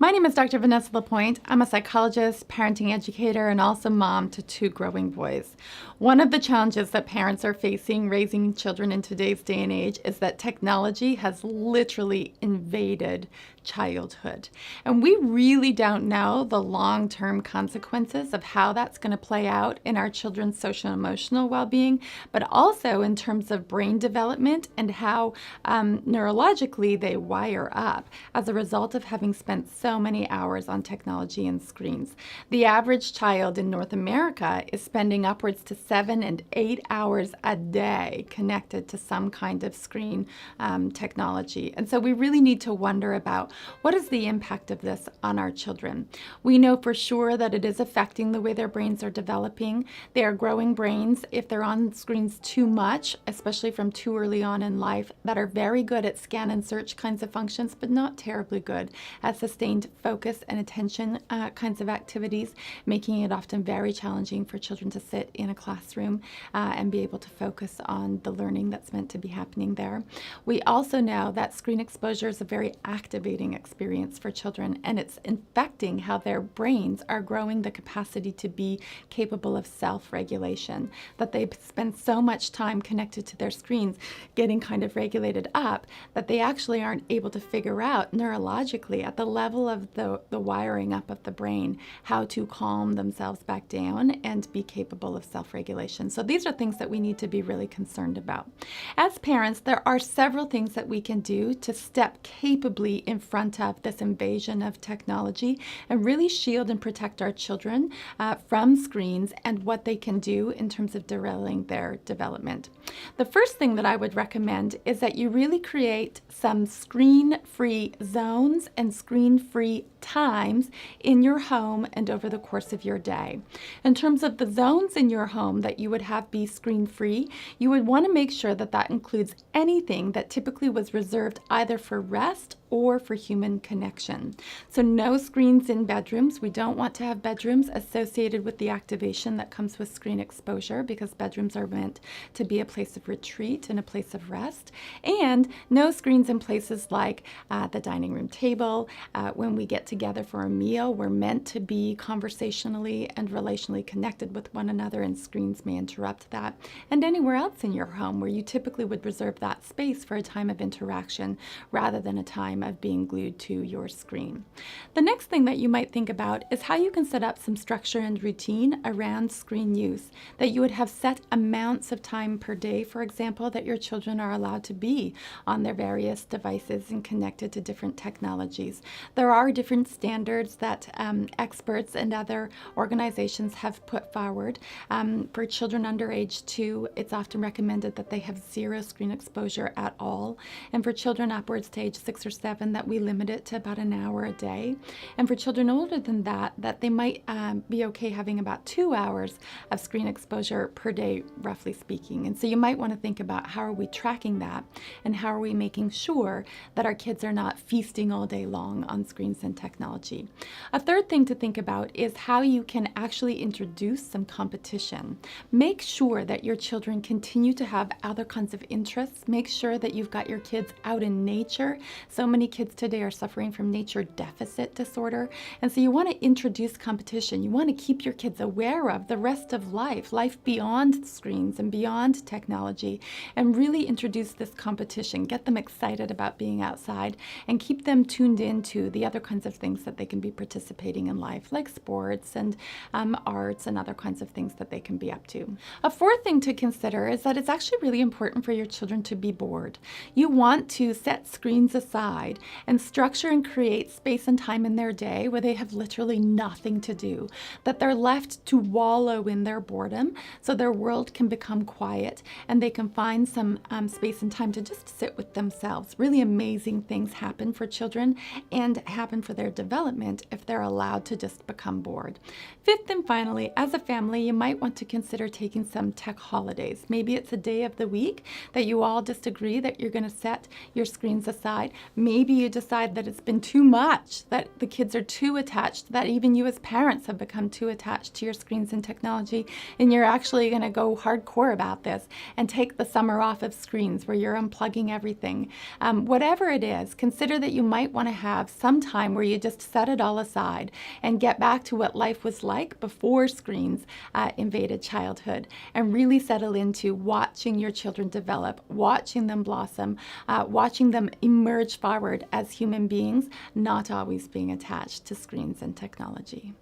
My name is Dr. Vanessa Lapointe. I'm a psychologist, parenting educator, and also mom to two growing boys. One of the challenges that parents are facing raising children in today's day and age is that technology has literally invaded childhood. And we really don't know the long-term consequences of how that's going to play out in our children's social and emotional well-being, but also in terms of brain development and how neurologically they wire up as a result of having spent so many hours on technology and screens. The average child in North America is spending upwards to 7 and 8 hours a day connected to some kind of screen technology. And so we really need to wonder about what is the impact of this on our children. We know for sure that it is affecting the way their brains are developing. They are growing brains if they're on screens too much, especially from too early on in life, that are very good at scan and search kinds of functions, but not terribly good at sustained focus and attention kinds of activities, making it often very challenging for children to sit in a classroom and be able to focus on the learning that's meant to be happening there. We also know that screen exposure is a very activating experience for children, and it's infecting how their brains are growing the capacity to be capable of self-regulation, that they spend so much time connected to their screens getting kind of regulated up that they actually aren't able to figure out neurologically at the level of the wiring up of the brain how to calm themselves back down and be capable of self-regulation. So these are things that we need to be really concerned about. As parents, there are several things that we can do to step capably in front of this invasion of technology and really shield and protect our children from screens and what they can do in terms of derailing their development. The first thing that I would recommend is that you really create some screen-free zones and screen-free times in your home and over the course of your day. In terms of the zones in your home that you would have be screen-free, you would want to make sure that that includes anything that typically was reserved either for rest or for human connection. So no screens in bedrooms. We don't want to have bedrooms associated with the activation that comes with screen exposure, because bedrooms are meant to be a place of retreat and a place of rest. And no screens in places like the dining room table. When we get together for a meal, we're meant to be conversationally and relationally connected with one another, and screens may interrupt that. And anywhere else in your home where you typically would reserve that space for a time of interaction rather than a time of being glued to your screen. The next thing that you might think about is how you can set up some structure and routine around screen use, that you would have set amounts of time per day, for example, that your children are allowed to be on their various devices and connected to different technologies. There are different standards that experts and other organizations have put forward. For children under age 2, it's often recommended that they have 0 screen exposure at all. And for children upwards to age 6 or 7, that we limit it to about an hour a day. And for children older than that, that they might be okay having about 2 hours of screen exposure per day, roughly speaking. And so you might want to think about how are we tracking that, and how are we making sure that our kids are not feasting all day long on screens and technology. A third thing to think about is how you can actually introduce some competition. Make sure that your children continue to have other kinds of interests. Make sure that you've got your kids out in nature. So many kids today are suffering from nature deficit disorder. And so you want to introduce competition. You want to keep your kids aware of the rest of life, life beyond screens and beyond technology, and really introduce this competition. Get them excited about being outside and keep them tuned into the other kinds of things that they can be participating in life, like sports and arts and other kinds of things that they can be up to. A fourth thing to consider is that it's actually really important for your children to be bored. You want to set screens aside and structure and create space and time in their day where they have literally nothing to do, that they're left to wallow in their boredom so their world can become quiet and they can find some space and time to just sit with themselves. Really amazing things happen for children and happen for their development if they're allowed to just become bored. Fifth and finally, as a family, you might want to consider taking some tech holidays. Maybe it's a day of the week that you all just agree that you're going to set your screens aside. Maybe you just decide that it's been too much, that the kids are too attached, that even you as parents have become too attached to your screens and technology, and you're actually going to go hardcore about this and take the summer off of screens where you're unplugging everything. Whatever it is, consider that you might want to have some time where you just set it all aside and get back to what life was like before screens invaded childhood, and really settle into watching your children develop, watching them blossom, watching them emerge forward as human beings, not always being attached to screens and technology.